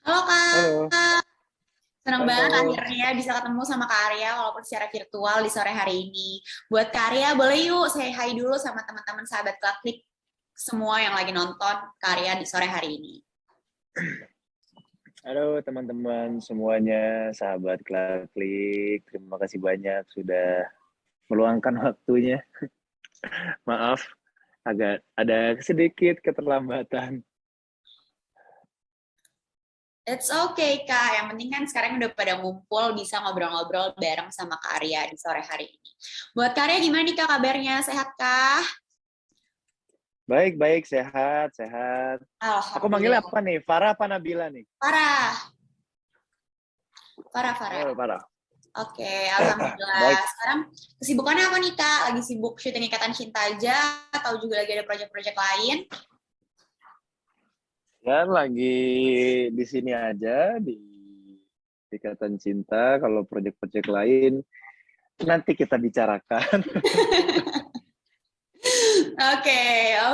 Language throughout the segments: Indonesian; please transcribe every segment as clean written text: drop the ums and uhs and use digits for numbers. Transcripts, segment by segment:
Halo Halo, Kak, senang banget halo. akhirnya bisa ketemu sama Kak Arya walaupun secara virtual di sore hari ini. Buat Kak Arya, boleh yuk say hi dulu sama teman-teman sahabat Klik semua yang lagi nonton Kak Arya di sore hari ini. Halo teman-teman semuanya, sahabat Klik. Terima kasih banyak sudah meluangkan waktunya. Maaf, agak ada sedikit keterlambatan. It's okay Kak, yang penting kan sekarang udah pada ngumpul bisa ngobrol-ngobrol bareng sama Kak Arya di sore hari ini. Buat Kak Arya gimana nih Kak kabarnya? Sehat kah? Baik-baik, sehat, sehat. Aku manggilnya Alhamdulillah. apa nih? Farah apa Nabila nih? Parah, parah, parah. Oh, Farah. Oke, alhamdulillah. Baik. Sekarang kesibukannya apa nih Kak? Lagi sibuk syuting Ikatan Cinta aja atau juga lagi ada proyek-proyek lain? Ya, lagi di sini aja, di Ikatan Cinta. Kalau proyek-proyek lain, nanti kita bicarakan. Oke,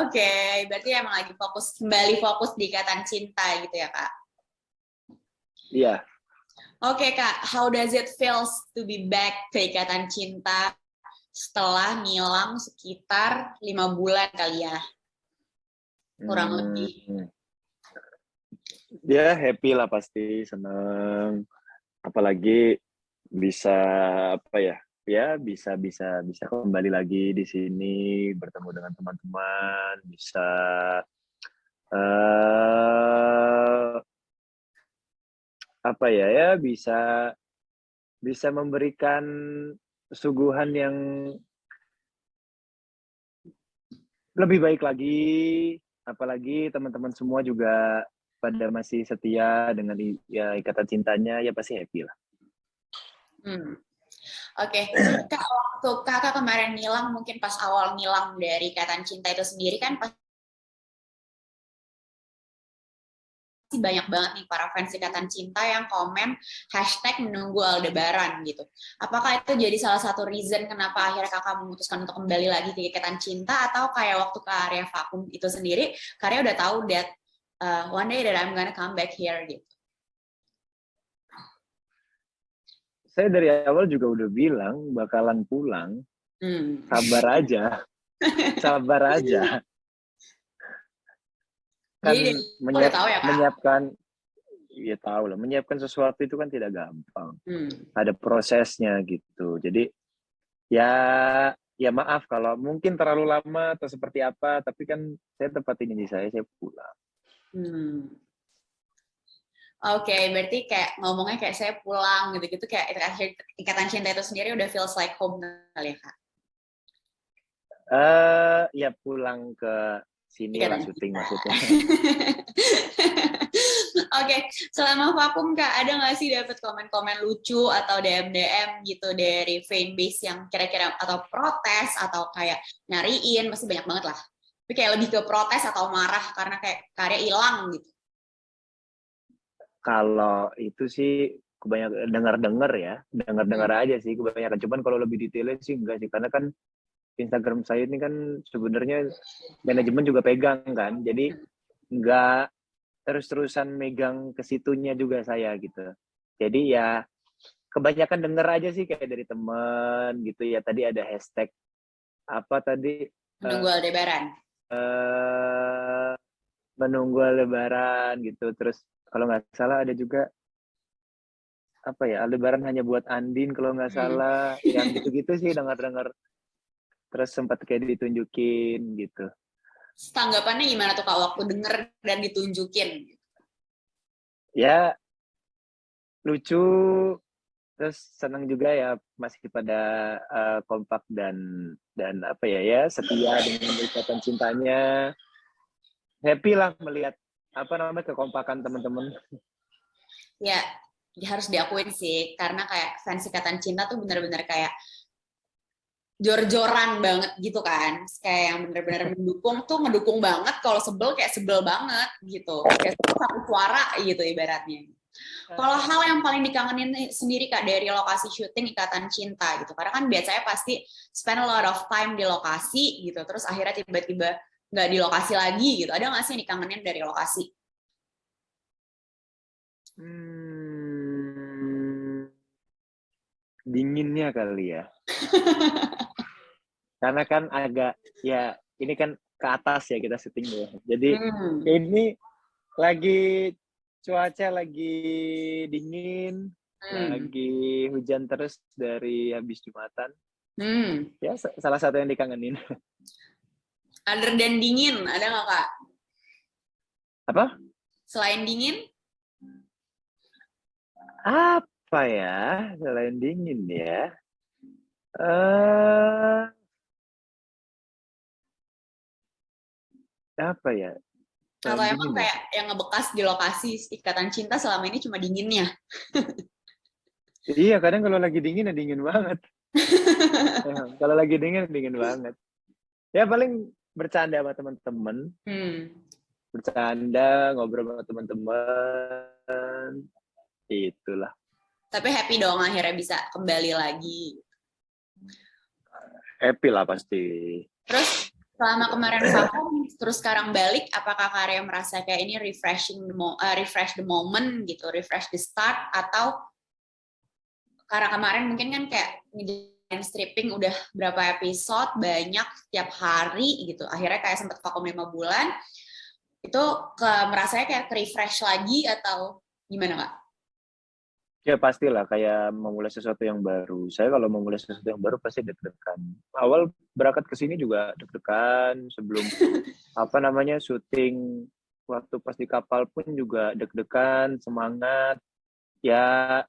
oke. Berarti emang lagi kembali fokus di Ikatan Cinta gitu ya Kak? Iya. Oke Kak, how does it feels to be back ke Ikatan Cinta setelah ngilang sekitar 5 bulan kali ya, kurang lebih. Hmm. Dia happy lah pasti, seneng. Apalagi bisa apa ya? Ya bisa bisa bisa kembali lagi di sini bertemu dengan teman-teman, bisa eh apa ya ya bisa bisa memberikan suguhan yang lebih baik lagi. Apalagi teman-teman semua juga pada masih setia dengan ya ikatan cintanya, ya pasti happy lah. Hmm. Oke, Kak, waktu kakak kemarin ngilang, mungkin pas awal ngilang dari Ikatan Cinta itu sendiri kan banyak banget nih para fans Ikatan Cinta yang komen hashtag menunggu Aldebaran gitu. Apakah itu jadi salah satu reason kenapa akhirnya kakak memutuskan untuk kembali lagi ke Ikatan Cinta atau kayak waktu ke area vakum itu sendiri, karya udah tahu that one day that I'm gonna come back here gitu. Saya dari awal juga udah bilang bakalan pulang, Hmm. sabar aja, sabar aja. Jadi Kan udah tahu ya kak. menyiapkan, ya tahu lah, menyiapkan sesuatu itu kan tidak gampang. Hmm. Ada prosesnya gitu. Jadi ya ya maaf kalau mungkin terlalu lama atau seperti apa, tapi kan saya tepatin janji saya pulang. Hmm. Oke, berarti kayak ngomongnya kayak saya pulang gitu-gitu kayak Ikatan Cinta itu sendiri udah feels like home kali ya kak. Ya pulang ke sinilah Ikatan syuting Cinta. maksudnya. Oke, selama vakum Kak, ada nggak sih dapat komen-komen lucu atau DM-DM gitu dari fanbase yang kira-kira atau protes atau kayak nyariin, masih banyak banget lah. Tapi kayak lebih ke protes atau marah karena kayak karya hilang gitu. Kalau itu sih kebanyakan dengar-dengar ya, dengar-dengar Hmm. aja sih kebanyakan. Cuman kalau lebih detailnya sih enggak sih, karena kan Instagram saya ini kan sebenarnya manajemen juga pegang kan, jadi enggak terus-terusan megang ke situnya juga saya gitu. Jadi ya kebanyakan denger aja sih kayak dari temen gitu ya. Tadi ada hashtag apa tadi Menunggu Aldebaran. eh menunggu lebaran gitu. Terus kalau nggak salah ada juga apa ya, Aldebaran hanya buat Andin kalau nggak Hmm. salah, yang gitu-gitu sih dengar-dengar. Terus sempat kayak ditunjukin gitu. Tanggapannya gimana tuh Kak waktu denger dan ditunjukin? Ya lucu, terus senang juga ya masih pada kompak dan apa ya ya setia dengan ikatan cintanya. Happy lah melihat apa namanya kekompakan teman-teman. Ya, harus diakuin sih karena kayak fans Ikatan Cinta tuh bener-bener kayak jor-joran banget gitu kan. Kayak yang bener-bener mendukung tuh ngedukung banget, kalau sebel kayak sebel banget gitu. Kayak satu suara gitu ibaratnya. Kalau hal yang paling dikangenin sendiri Kak dari lokasi syuting Ikatan Cinta gitu. Karena kan biasanya pasti spend a lot of time di lokasi gitu. Terus akhirnya tiba-tiba nggak di lokasi lagi gitu. Ada nggak sih yang dikangenin dari lokasi? Dinginnya kali ya. Karena kan agak, ya ini kan ke atas ya kita syuting ya. Jadi ini lagi cuaca lagi dingin, lagi hujan terus dari habis Jumatan. Ya salah satu yang dikangenin. Other than dingin, ada nggak Kak? Apa? Selain dingin? Apa ya selain dingin ya? Apa ya? Atau emang Dingin ya? kayak yang ngebekas di lokasi Ikatan Cinta selama ini cuma dinginnya? Iya, kadang kalau lagi dingin ya dingin banget. Kalau lagi dingin banget. Ya paling bercanda sama teman-teman. Bercanda, ngobrol sama teman-teman. Itulah. Tapi happy dong akhirnya bisa kembali lagi. Happy lah pasti. Terus selama kemarin vakum, terus sekarang balik, apakah Karya merasa kayak ini refresh the moment gitu, refresh the start, atau karena kemarin mungkin kan kayak ngejalanin stripping udah berapa episode, banyak setiap hari gitu, akhirnya kayak sempat vakum 5 bulan, itu merasanya kayak refresh lagi atau gimana Kak? Ya pastilah kayak memulai sesuatu yang baru. Saya kalau memulai sesuatu yang baru pasti deg-degan. Awal berangkat ke sini juga deg-degan, sebelum syuting waktu pas di kapal pun juga deg-degan, semangat. Ya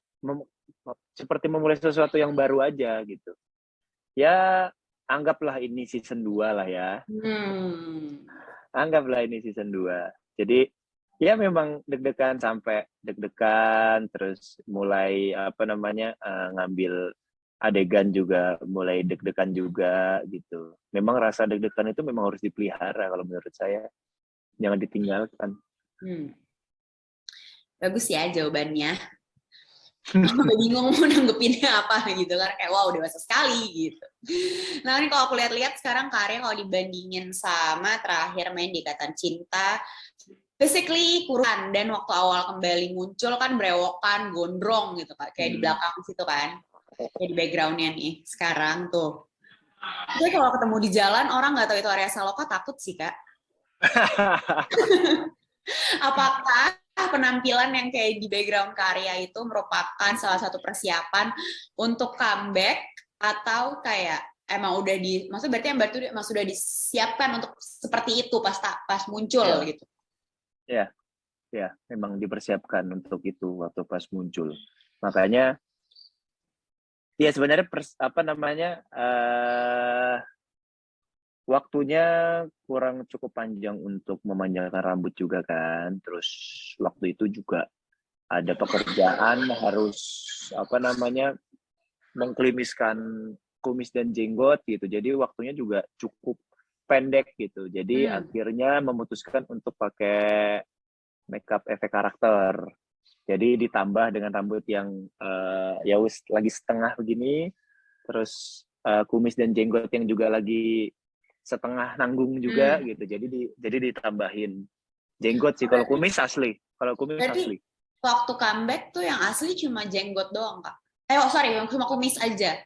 seperti memulai sesuatu yang baru aja gitu. Ya anggaplah ini season 2 lah ya. Anggaplah ini season 2. Jadi ya memang deg-degan terus mulai ngambil adegan juga mulai deg-degan juga gitu. Memang rasa deg-degan itu memang harus dipelihara kalau menurut saya. Jangan ditinggalkan. Bagus ya jawabannya. Bingung mau nanggepinnya apa gitu kan, kayak wow dewasa sekali gitu. Nah ini kalau aku lihat-lihat sekarang Karya kalau dibandingin sama terakhir main di Ikatan Cinta, basically kurang, dan waktu awal kembali muncul kan brewokan, gondrong gitu Kak, kayak di belakang situ kan, kayak di backgroundnya nih sekarang tuh. Jadi kalau ketemu di jalan orang nggak tahu itu Arya Saloka, takut sih Kak. Apakah penampilan yang kayak di background Karya itu merupakan salah satu persiapan untuk comeback, atau kayak emang udah maksudnya berarti emang sudah disiapkan untuk seperti itu pas muncul gitu? Ya, memang dipersiapkan untuk itu waktu pas muncul. Makanya ya sebenarnya waktunya kurang cukup panjang untuk memanjangkan rambut juga kan. Terus waktu itu juga ada pekerjaan harus mengklimiskan kumis dan jenggot gitu. Jadi waktunya juga cukup pendek gitu. Jadi akhirnya memutuskan untuk pakai makeup efek karakter. Jadi ditambah dengan rambut yang lagi setengah begini, terus kumis dan jenggot yang juga lagi setengah nanggung juga gitu. Jadi ditambahin jenggot sih. Kalau kumis asli. Berarti waktu comeback tuh yang asli cuma jenggot doang Kak? Cuma kumis aja.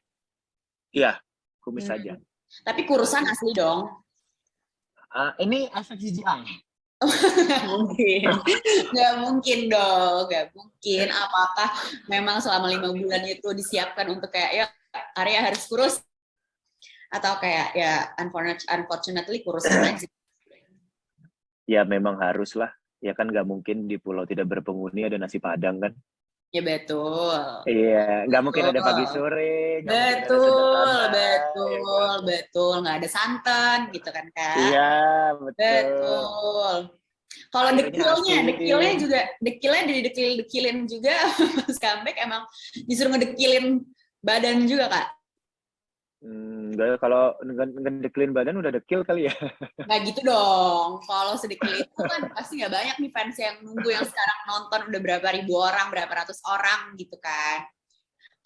Iya, kumis saja. Tapi kurusan asli dong. Ini efek CGI. Nggak mungkin dong, nggak mungkin. Apakah memang selama 5 bulan itu disiapkan untuk kayak ya Arya harus kurus, atau kayak ya unfortunately kurusan aja? Ya memang harus lah. Ya kan nggak mungkin di pulau tidak berpenghuni ada nasi Padang kan? Ya betul. Iya, nggak mungkin ada pagi sore. Betul. Nggak ada santan gitu kan Kak? Iya, betul. Kalau dekilnya didekilin juga pas comeback, emang disuruh ngedekilin badan juga Kak? Enggak, kalau ngedekilin badan udah dekil kali ya. Nggak gitu dong. Kalau sedekil itu kan pasti nggak banyak nih fans yang nunggu, yang sekarang nonton udah berapa ribu orang, berapa ratus orang gitu kan.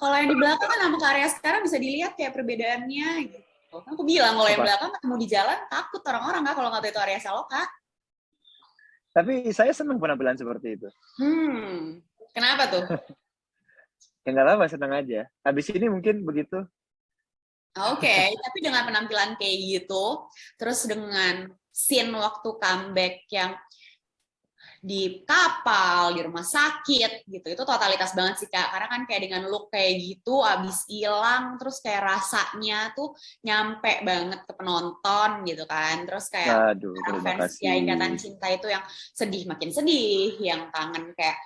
Kalau yang di belakang kan sama Karya sekarang bisa dilihat kayak perbedaannya gitu. Aku bilang kalau yang belakang ketemu di jalan takut orang-orang Kak kalau nggak tahu itu Arya Saloka. Tapi saya senang penampilan seperti itu. Kenapa tuh? Ya nggak apa-apa, senang aja. Habis ini mungkin begitu. Oke, tapi dengan penampilan kayak gitu, terus dengan scene waktu comeback yang di kapal, di rumah sakit gitu. Itu totalitas banget sih Kak. Karena kan kayak dengan look kayak gitu abis hilang terus kayak rasanya tuh nyampe banget ke penonton gitu kan. Terus kayak Aduh, para terima fans ya Ikatan kasih. Cinta itu yang sedih makin sedih, yang kangen kayak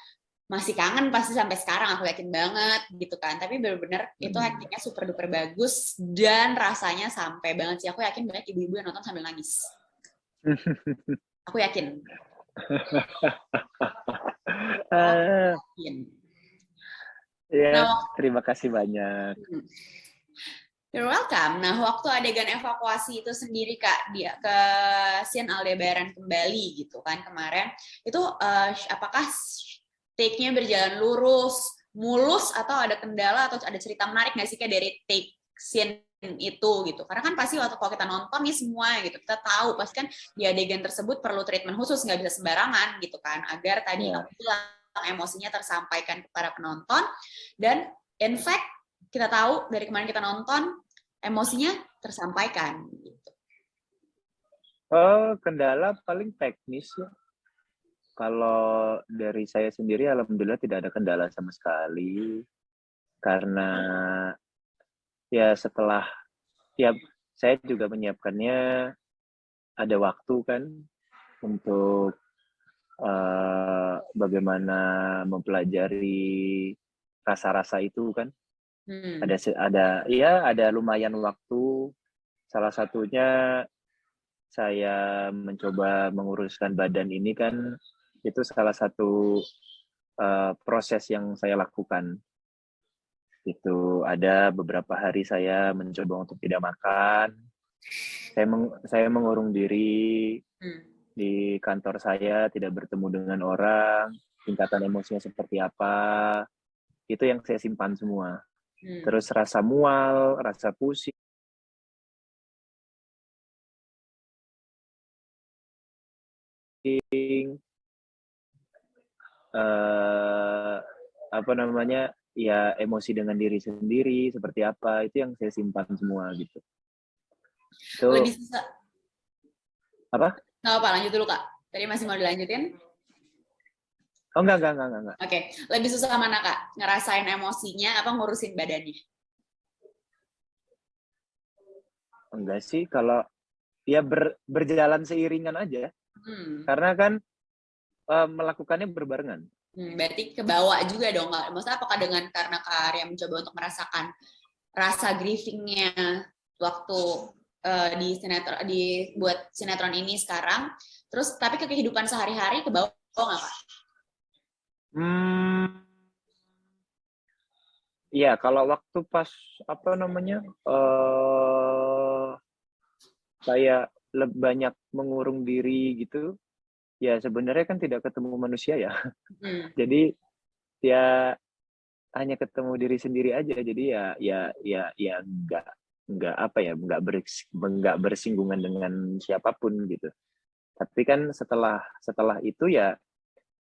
masih kangen pasti sampai sekarang aku yakin banget gitu kan. Tapi bener-bener itu Hmm. actingnya super duper bagus dan rasanya sampai banget sih. Aku yakin banyak ibu-ibu yang nonton sambil nangis. Aku yakin. Aku Ah, yakin. ya, Nah, terima kasih banyak. you're welcome. Nah, waktu adegan evakuasi itu sendiri Kak, dia ke scene Aldebaran kembali gitu kan kemarin, itu apakah take-nya berjalan lurus, mulus, atau ada kendala atau ada cerita menarik nggak sih Kak dari take scene itu gitu? Karena kan pasti waktu kalau kita nonton nih semua gitu, kita tahu pasti kan di adegan tersebut perlu treatment khusus, nggak bisa sembarangan gitu kan, agar tadi Ya. kamu bilang emosinya tersampaikan kepada penonton dan in fact kita tahu dari kemarin kita nonton emosinya tersampaikan gitu. Oh, kendala paling teknis ya. Kalau dari saya sendiri, alhamdulillah tidak ada kendala sama sekali. Karena ya setelah, ya saya juga menyiapkannya ada waktu kan untuk bagaimana mempelajari rasa-rasa itu kan. Hmm. Ada lumayan waktu. Salah satunya saya mencoba menguruskan badan ini kan, itu salah satu proses yang saya lakukan. Itu ada beberapa hari saya mencoba untuk tidak makan. Saya mengurung diri Hmm. di kantor saya, tidak bertemu dengan orang, tingkatan emosinya seperti apa, itu yang saya simpan semua. Hmm. Terus rasa mual, rasa pusing, eh, apa namanya, ya emosi dengan diri sendiri seperti apa, itu yang saya simpan semua gitu. Lebih Itu susah. apa? Nggak apa, lanjut dulu Kak. Tadi masih mau dilanjutin? Oh enggak. Oke. Lebih susah mana Kak? Ngerasain emosinya apa ngurusin badannya? Enggak sih, kalau ya berjalan seiringan aja, Hmm. karena kan melakukannya berbarengan. Berarti ke bawah juga dong Kak. Maksudnya apakah dengan karena Kak Arya mencoba untuk merasakan rasa grievingnya waktu di sinetron di buat sinetron ini sekarang, terus tapi ke kehidupan sehari-hari ke bawah nggak Kak? Hmm, ya kalau waktu pas apa namanya, saya banyak mengurung diri gitu, ya sebenarnya kan tidak ketemu manusia ya. Hmm. Jadi ya hanya ketemu diri sendiri aja. Jadi ya nggak apa ya, nggak bersinggungan dengan siapapun gitu. Tapi kan setelah setelah itu ya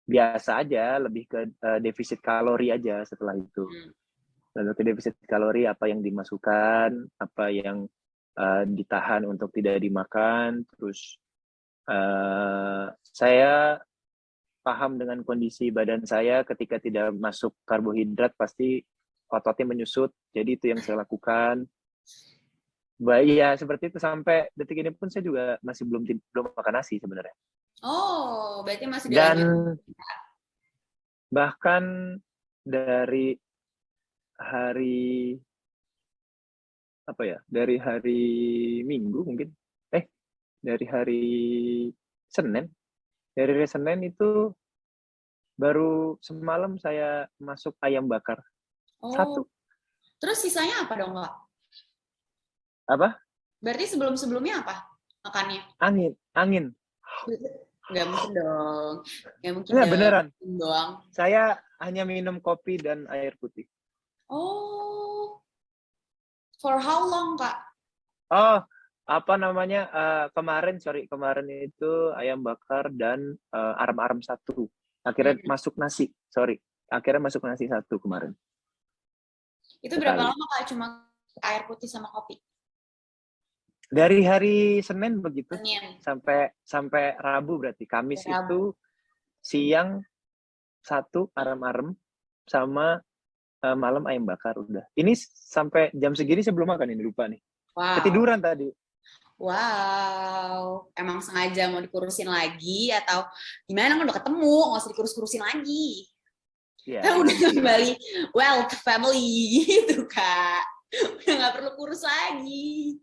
biasa aja, lebih ke defisit kalori aja setelah itu. Hmm. Lalu ke defisit kalori, apa yang dimasukkan, apa yang ditahan untuk tidak dimakan. Terus saya paham dengan kondisi badan saya, ketika tidak masuk karbohidrat pasti ototnya menyusut. Jadi itu yang saya lakukan. Ya seperti itu, sampai detik ini pun saya juga masih belum makan nasi sebenarnya. Oh, berarti masih Dan dilanjut. bahkan dari hari apa ya? Dari hari Minggu mungkin. Dari hari Senin. Dari hari Senin itu baru semalam saya masuk ayam bakar Oh, satu. terus sisanya apa dong Kak? Apa? Berarti sebelum-sebelumnya apa makannya? Angin. Nggak mungkin dong. Nggak mungkin Enggak, dong. beneran. Doang. Saya hanya minum kopi dan air putih. Oh, for how long, Kak? Oh, apa namanya, kemarin itu ayam bakar dan arem-arem satu. Akhirnya Hmm. masuk nasi, sorry. akhirnya masuk nasi 1 kemarin. Itu berapa lama Kak cuma air putih sama kopi? Dari hari Senin begitu Senin. sampai Rabu berarti. Kamis Rabu. itu siang 1 arem-arem sama malam ayam bakar udah. Ini sampai jam segini saya belum makan ini, lupa nih. Wow. Ketiduran tadi. Wow, emang sengaja mau dikurusin lagi atau gimana? Kan udah ketemu, nggak usah dikurus-kurusin lagi. Ya, Kan udah kembali well ke family gitu Kak. Udah nggak perlu kurus lagi.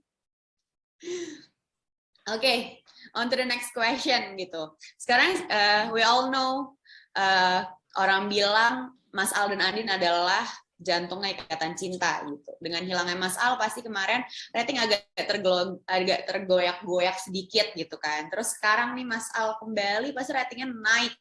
Oke, on to the next question gitu. Sekarang we all know orang bilang Mas Al dan Andin adalah jantungnya Ikatan Cinta gitu. Dengan hilangnya Mas Al pasti kemarin rating agak tergoyak-goyak sedikit gitu kan. Terus sekarang nih Mas Al kembali pasti ratingnya naik.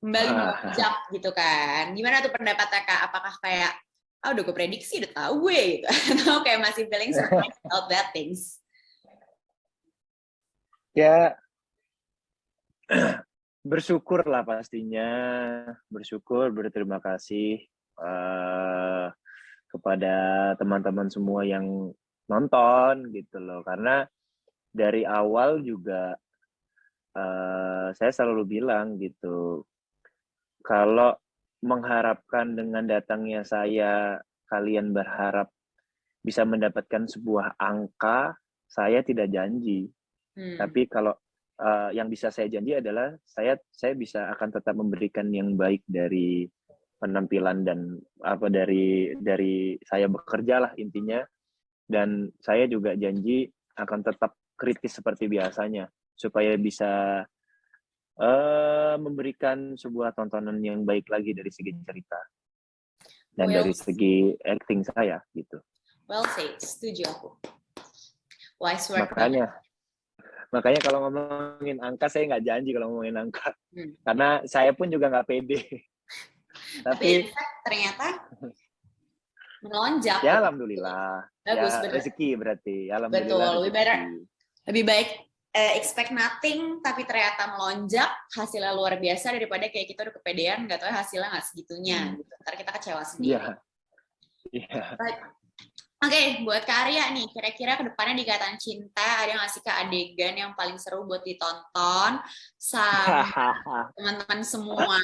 Kembali melonjak gitu kan. Gimana tuh pendapatnya Kak? Apakah kayak udah gue prediksi, udah tahu gue gitu. Atau kayak masih feeling surprised about that things? Ya, bersyukur lah pastinya. Bersyukur, berterima kasih kepada teman-teman semua yang nonton gitu loh, karena dari awal juga saya selalu bilang gitu, kalau mengharapkan dengan datangnya saya kalian berharap bisa mendapatkan sebuah angka, saya tidak janji. Tapi kalau yang bisa saya janji adalah saya bisa akan tetap memberikan yang baik dari penampilan dan dari saya bekerja lah intinya, dan saya juga janji akan tetap kritis seperti biasanya supaya bisa memberikan sebuah tontonan yang baik lagi dari segi cerita dan dari segi acting saya gitu. Well said, setuju aku. Wise word. Makanya kalau ngomongin angka saya nggak janji kalau ngomongin angka, karena saya pun juga nggak pede. Tapi ternyata melonjak. Ya alhamdulillah. Bagus, ya, rezeki berarti. Betul, Alhamdulillah. lebih baik expect nothing tapi ternyata melonjak, hasilnya luar biasa daripada kayak kita udah kepedean nggak tahu hasilnya nggak segitunya. Gitu. Ntar kita kecewa sendiri. Iya. Oke, buat Kak Arya nih, kira-kira kedepannya di Ikatan Cinta ada nggak sih Kak adegan yang paling seru buat ditonton sama teman-teman semua?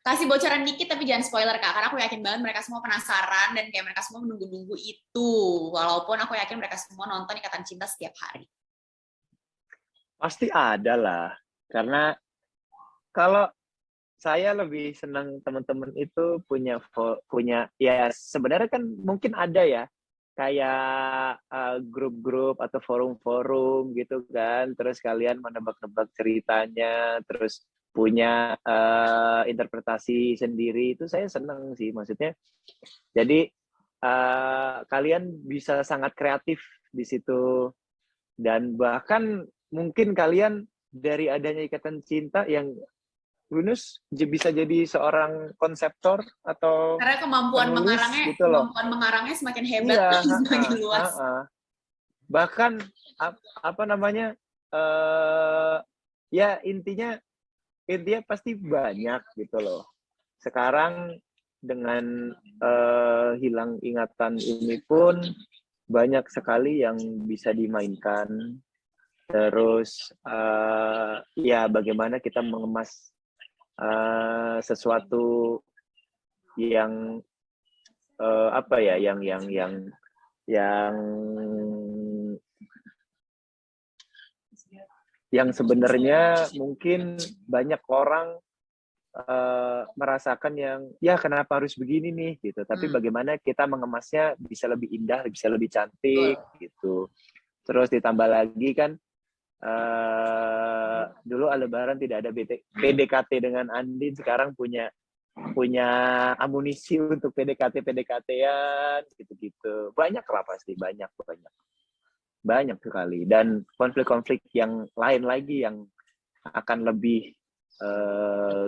Kasih bocoran dikit tapi jangan spoiler Kak, karena aku yakin banget mereka semua penasaran dan kayak mereka semua menunggu-nunggu itu. Walaupun aku yakin mereka semua nonton Ikatan Cinta setiap hari. Pasti ada lah, karena kalau saya lebih senang teman-teman itu punya ya sebenarnya kan mungkin ada ya kayak grup-grup atau forum-forum gitu kan, terus kalian menebak-nebak ceritanya, terus punya interpretasi sendiri, itu saya senang sih, maksudnya jadi kalian bisa sangat kreatif di situ, dan bahkan mungkin kalian dari adanya Ikatan Cinta yang Yunus bisa jadi seorang konseptor atau karena kemampuan mengarangnya gitu loh. Kemampuan mengarangnya semakin hebat, semakin luas. Bahkan apa namanya ya intinya pasti banyak gitu loh. Sekarang dengan hilang ingatan ini pun banyak sekali yang bisa dimainkan. Terus ya bagaimana kita mengemas sesuatu yang apa ya, yang sebenarnya mungkin banyak orang merasakan yang ya kenapa harus begini nih gitu, tapi bagaimana kita mengemasnya bisa lebih indah, bisa lebih cantik gitu. Terus ditambah lagi kan dulu Aldebaran tidak ada PDKT dengan Andin, sekarang punya amunisi untuk PDKT-an gitu-gitu. Banyak lah pasti, banyak sekali, dan konflik-konflik yang lain lagi yang akan lebih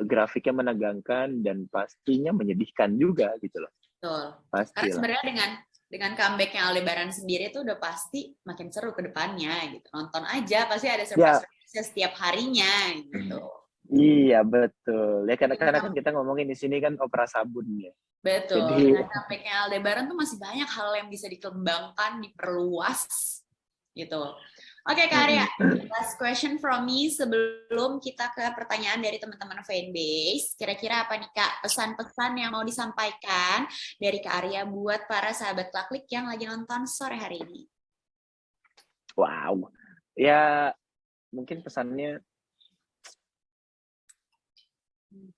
grafiknya menegangkan dan pastinya menyedihkan juga gitu loh. Betul. Karena sebenarnya dengan comeback-nya Aldebaran sendiri itu udah pasti makin seru ke depannya gitu. Nonton aja pasti ada surprise setiap harinya gitu. Iya betul. Ya karena kan kita ngomongin di sini kan opera sabun ya. Betul, Jadi dengan comeback-nya Aldebaran tuh masih banyak hal yang bisa dikembangkan, diperluas, gitu. Oke, Kak Arya, last question from me sebelum kita ke pertanyaan dari teman-teman fanbase. Kira-kira apa nih, Kak, pesan-pesan yang mau disampaikan dari Kak Arya buat para sahabat Klaklik yang lagi nonton sore hari ini? wow. Ya mungkin pesannya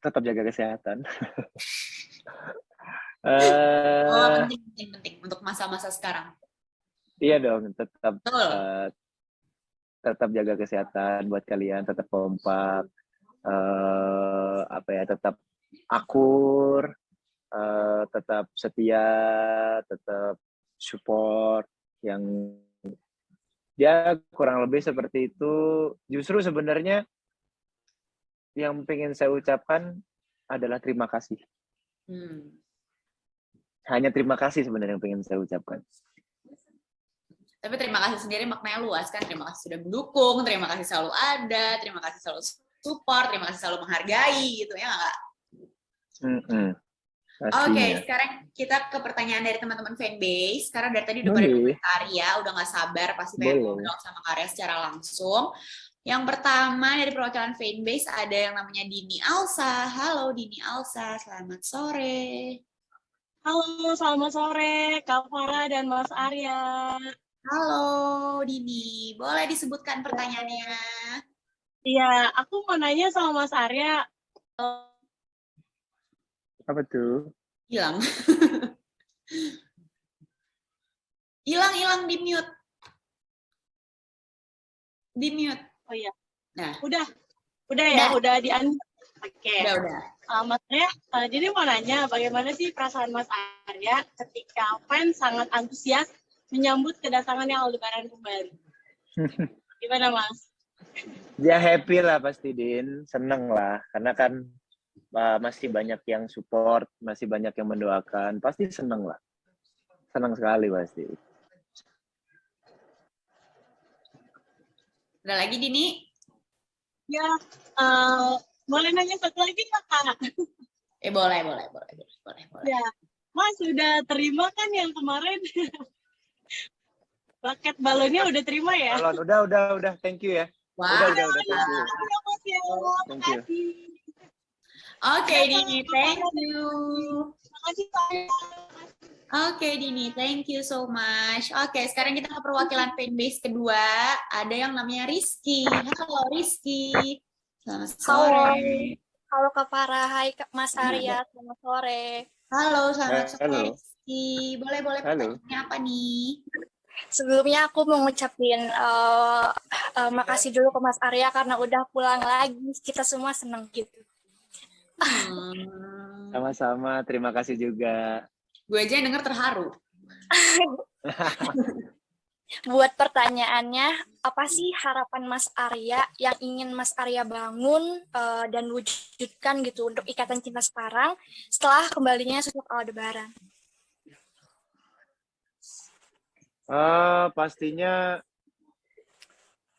tetap jaga kesehatan. Oh, eh penting untuk masa-masa sekarang. iya dong, Betul. tetap jaga kesehatan buat kalian, tetap kompak, apa ya, tetap akur, tetap setia, tetap support yang ya kurang lebih seperti itu. Justru sebenarnya yang pengen saya ucapkan adalah terima kasih. Hanya terima kasih sebenarnya yang pengen saya ucapkan. Tapi terima kasih sendiri maknanya luas kan. Terima kasih sudah mendukung, terima kasih selalu ada, terima kasih selalu support, terima kasih selalu menghargai gitu ya nggak? Oke, sekarang kita ke pertanyaan dari teman-teman fanbase. Karena dari tadi udah pada nungguin Karya, udah nggak sabar pasti pengen ngobrol sama Karya secara langsung. Yang pertama dari perwakilan fanbase ada yang namanya Dini Alsa. Halo Dini Alsa, selamat sore. Halo, selamat sore Kak Farah dan Mas Arya. Halo Dini, boleh disebutkan pertanyaannya? Iya, aku mau nanya sama Mas Arya. Apa tuh? Hilang. Hilang di mute. Di mute. Oh iya. Nah. Udah ya, udah di-unmute. Oke. Udah. Mas Arya, jadi mau nanya bagaimana sih perasaan Mas Arya ketika fans sangat antusias menyambut kedatangannya Aldebaran kembali? Gimana Mas? Ya happy lah pasti Din, seneng lah karena kan masih banyak yang support, masih banyak yang mendoakan, pasti seneng lah, seneng sekali pasti. Ada lagi Dini? Ya, boleh nanya satu lagi nggak Kak? Boleh. Ya, Mas sudah terima kan yang kemarin? Paket balonnya udah terima ya? Balon udah, thank you ya. Wow. Udah, thank you. Thank you. Oke, Dini, thank you. Makasih Pak. Oke, Dini, thank you so much. Oke, sekarang kita ke perwakilan fanbase kedua. Ada yang namanya Rizky. Halo, Rizky. Selamat sore. Halo Kak Farah, hai Mas Arya, selamat sore. Halo, selamat sore Rizky. Boleh pertanyaannya apa nih? Sebelumnya aku mau ngucapin makasih dulu ke Mas Arya karena udah pulang lagi. Kita semua senang gitu. Sama-sama, terima kasih juga. Gue aja yang denger terharu. Buat pertanyaannya, apa sih harapan Mas Arya yang ingin Mas Arya bangun dan wujudkan gitu untuk Ikatan Cinta sekarang setelah kembalinya sosok Aldebaran? Pastinya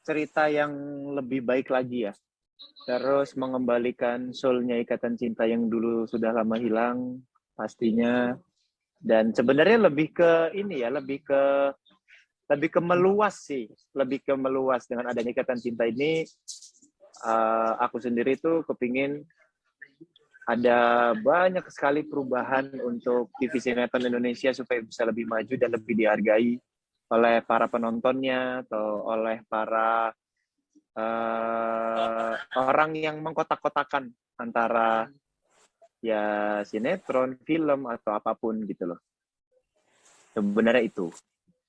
cerita yang lebih baik lagi ya. Terus mengembalikan soul-nya Ikatan Cinta yang dulu sudah lama hilang pastinya. Dan sebenarnya lebih ke ini ya, lebih ke meluas sih, lebih ke meluas dengan adanya Ikatan Cinta ini. Aku sendiri tuh kepingin ada banyak sekali perubahan untuk TV sinetron Indonesia supaya bisa lebih maju dan lebih dihargai oleh para penontonnya atau oleh para orang yang mengkotak-kotakan antara ya sinetron, film atau apapun gitu loh. Sebenarnya itu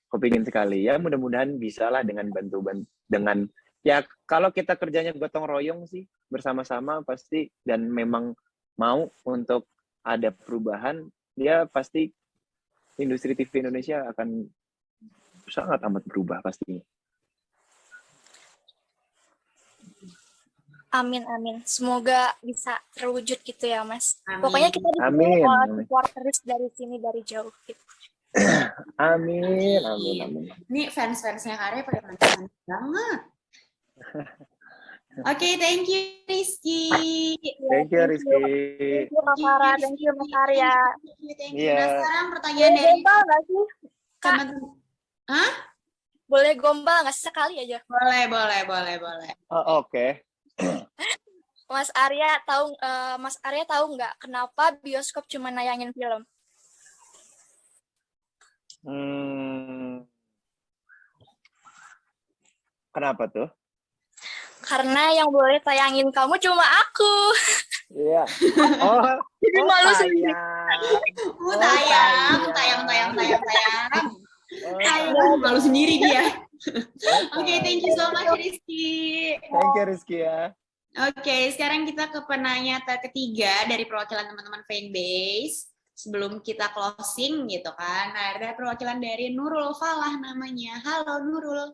kepingin sekali ya, mudah-mudahan bisa lah dengan dengan ya kalau kita kerjanya gotong royong sih bersama-sama pasti dan memang mau untuk ada perubahan, ya pasti industri TV Indonesia akan sangat amat berubah pastinya. Amin. Semoga bisa terwujud gitu ya, Mas. Amin. Pokoknya kita support terus dari sini, dari jauh gitu. Amin. Ini fans-fansnya Karya pada manis banget. Oke, thank you Rizky. Thank you, Rizky. Thank you, Kak Farah. Thank you, Mas Arya. Thank you. Nah, Iya. sekarang pertanyaan Boleh dari gombal nggak sih? Kak, teman-teman. Hah? boleh gombal nggak sih sekali aja? Boleh. Oh, oke. Mas Arya tahu nggak kenapa bioskop cuma nayangin film? Kenapa tuh? Karena yang boleh tayangin kamu cuma aku. Iya. Oh, Jadi malu sendiri. Tayang. Oh, Tayang, malu sendiri dia. Oh, Oke, thank you so much Rizky. Thank you, Rizky ya. Oke, sekarang kita ke penanya ketiga dari perwakilan teman-teman fanbase. Sebelum kita closing gitu kan, ada perwakilan dari Nurul Falah namanya. Halo Nurul.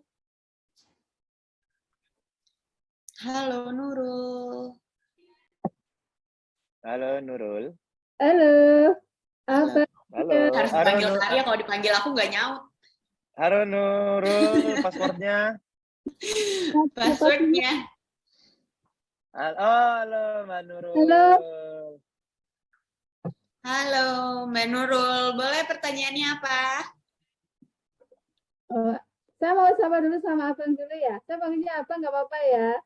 Halo Nurul. Halo Nurul. Halo. Apa? Halo. Harus Halo, dipanggil Arya, kalau dipanggil aku nggak nyaut. Halo Nurul, passwordnya. Passwordnya. Halo Mbak Nurul. Halo. Halo Mbak Nurul, boleh pertanyaannya apa? Oh, saya mau sapa dulu sama Abang dulu ya. Saya panggilnya Abang, nggak apa-apa ya.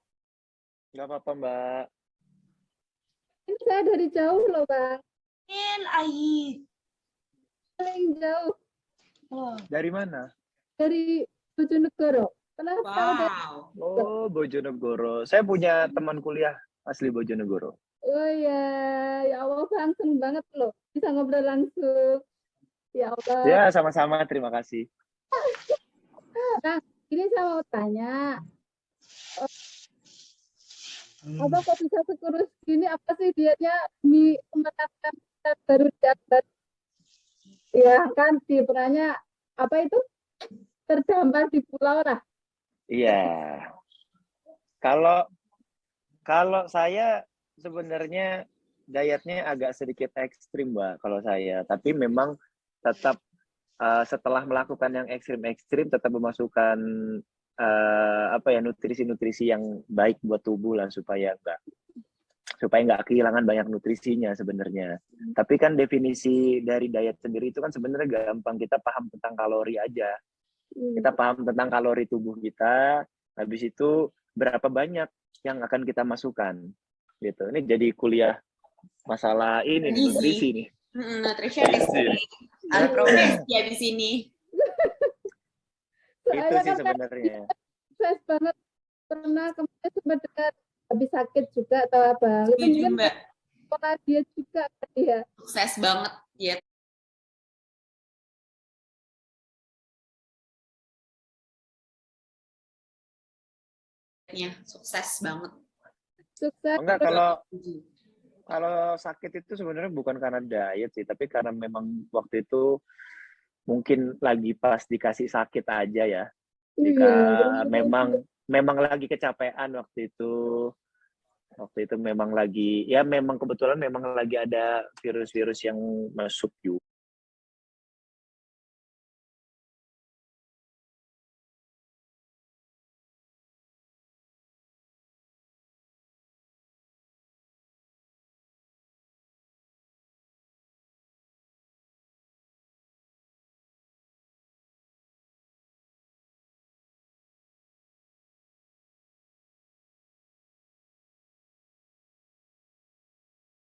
Gak apa-apa Mbak. Ini saya dari jauh loh, Bang. Ait. Paling jauh Dari mana? dari Bojonegoro. Kenapa udah? Wow. Oh, Bojonegoro. Saya punya teman kuliah asli Bojonegoro. Oh ya, ya Allah, Bang, seneng banget loh. Bisa ngobrol langsung. Ya Allah. Ya, sama-sama. Terima kasih. Nah, ini saya mau tanya. Abang kok bisa sekurus gini? Apa sih dietnya demi menetapkan baru dapat? Ya kan, di perannya apa itu? Terdampar di pulau lah. Iya. Kalau saya sebenarnya dietnya agak sedikit ekstrim, Mbak, kalau saya. Tapi memang tetap setelah melakukan yang ekstrim tetap memasukkan nutrisi-nutrisi yang baik buat tubuh lah supaya nggak kehilangan banyak nutrisinya sebenarnya. Tapi kan definisi dari diet sendiri itu kan sebenarnya gampang, kita paham tentang kalori aja. Kita paham tentang kalori tubuh kita, habis itu berapa banyak yang akan kita masukkan gitu. Ini jadi kuliah masalah ini nih, nutrisi nih. Nutritionist nih. Alih profesi ya di sini. Itu sih sebenarnya. Sukses banget. Pernah kemarin sempat dengar habis sakit juga atau apa. Itu Setuju, mungkin Mbak. pola dia juga kan ya. Sukses banget diet. Sukses banget. Sukses. Enggak, kalau sakit itu sebenarnya bukan karena diet sih, tapi karena memang waktu itu mungkin lagi pas dikasih sakit aja ya. Jika memang lagi kecapean waktu itu memang lagi, ya memang kebetulan memang lagi ada virus-virus yang masuk juga.